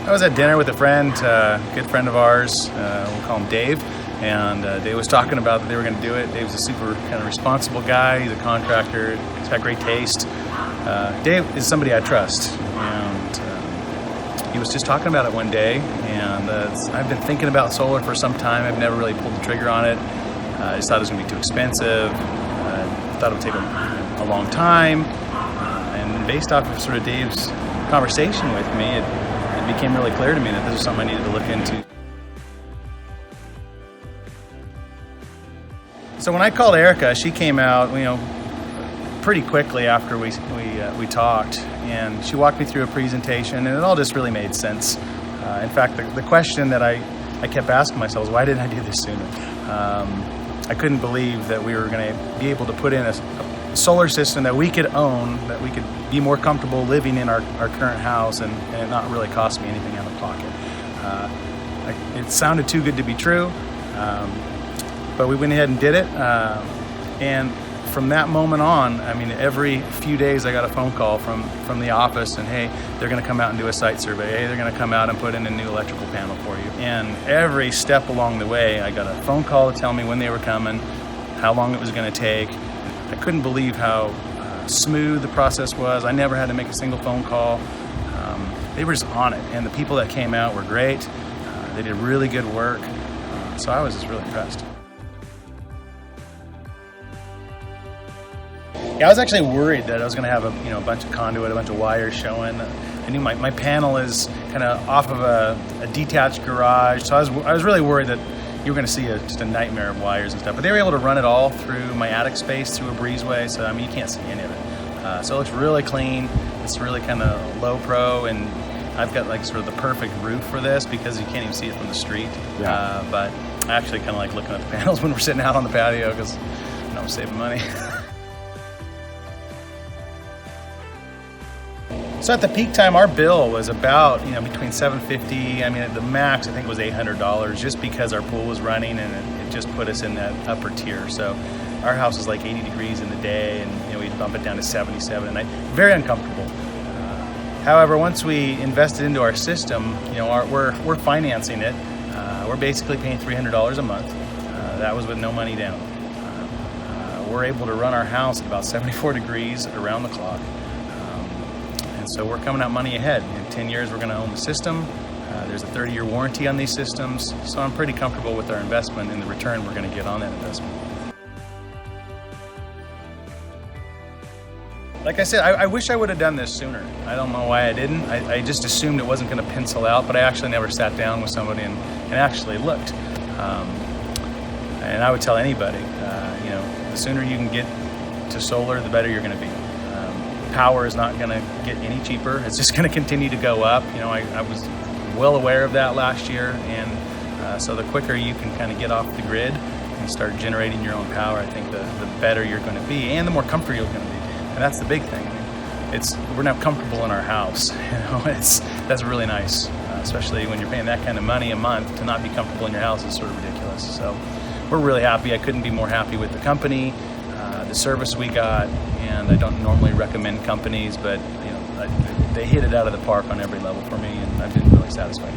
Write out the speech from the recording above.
I was at dinner with a friend, good friend of ours, we'll call him Dave, and Dave was talking about that they were going to do it. Dave's a super kind of responsible guy, he's a contractor, he's got great taste. Dave is somebody I trust, and he was just talking about it one day, and I've been thinking about solar for some time. I've never really pulled the trigger on it. I just thought it was going to be too expensive. I thought it would take a long time, and based off of sort of Dave's conversation with me, it became really clear to me that this is something I needed to look into. So when I called Erica, she came out, pretty quickly after we talked, and she walked me through a presentation, and it all just really made sense. In fact, the question that I kept asking myself was, why didn't I do this sooner? I couldn't believe that we were going to be able to put in a solar system that we could own, that we could be more comfortable living in our current house and it not really cost me anything out of pocket. It sounded too good to be true, but we went ahead and did it. And from that moment on, every few days I got a phone call from the office, and hey, they're going to come out and do a site survey. Hey, they're going to come out and put in a new electrical panel for you. And every step along the way, I got a phone call to tell me when they were coming, how long it was going to take. I couldn't believe how smooth the process was. I never had to make a single phone call. They were just on it, and the people that came out were great. They did really good work, so I was just really impressed. Yeah, I was actually worried that I was going to have a bunch of conduit, a bunch of wires showing. I knew my panel is kind of off of a detached garage, so I was really worried that you were going to see just a nightmare of wires and stuff. But they were able to run it all through my attic space, through a breezeway, so you can't see any of it. So it looks really clean. It's really kind of low pro, and I've got like sort of the perfect roof for this because you can't even see it from the street. Yeah. But I actually kind of like looking at the panels when we're sitting out on the patio because I'm saving money. So at the peak time, our bill was about, between $750, the max I think was $800 just because our pool was running, and it just put us in that upper tier. So our house was like 80 degrees in the day, and we'd bump it down to 77 at night. Very uncomfortable. However, once we invested into our system, we're financing it. We're basically paying $300 a month. That was with no money down. We're able to run our house at about 74 degrees around the clock. So we're coming out money ahead. In 10 years, we're going to own the system. There's a 30-year warranty on these systems. So I'm pretty comfortable with our investment and the return we're going to get on that investment. Like I said, I wish I would have done this sooner. I don't know why I didn't. I just assumed it wasn't going to pencil out, but I actually never sat down with somebody and actually looked. And I would tell anybody, the sooner you can get to solar, the better you're going to be. Power is not going to get any cheaper. It's just going to continue to go up. I was well aware of that last year, and so the quicker you can kind of get off the grid and start generating your own power, I think the better you're going to be, and the more comfortable you're going to be. And that's the big thing. We're now comfortable in our house. That's really nice, especially when you're paying that kind of money a month. To not be comfortable in your house is sort of ridiculous. So we're really happy. I couldn't be more happy with the company, the service we got. And I don't normally recommend companies, but they hit it out of the park on every level for me, and I've been really satisfied.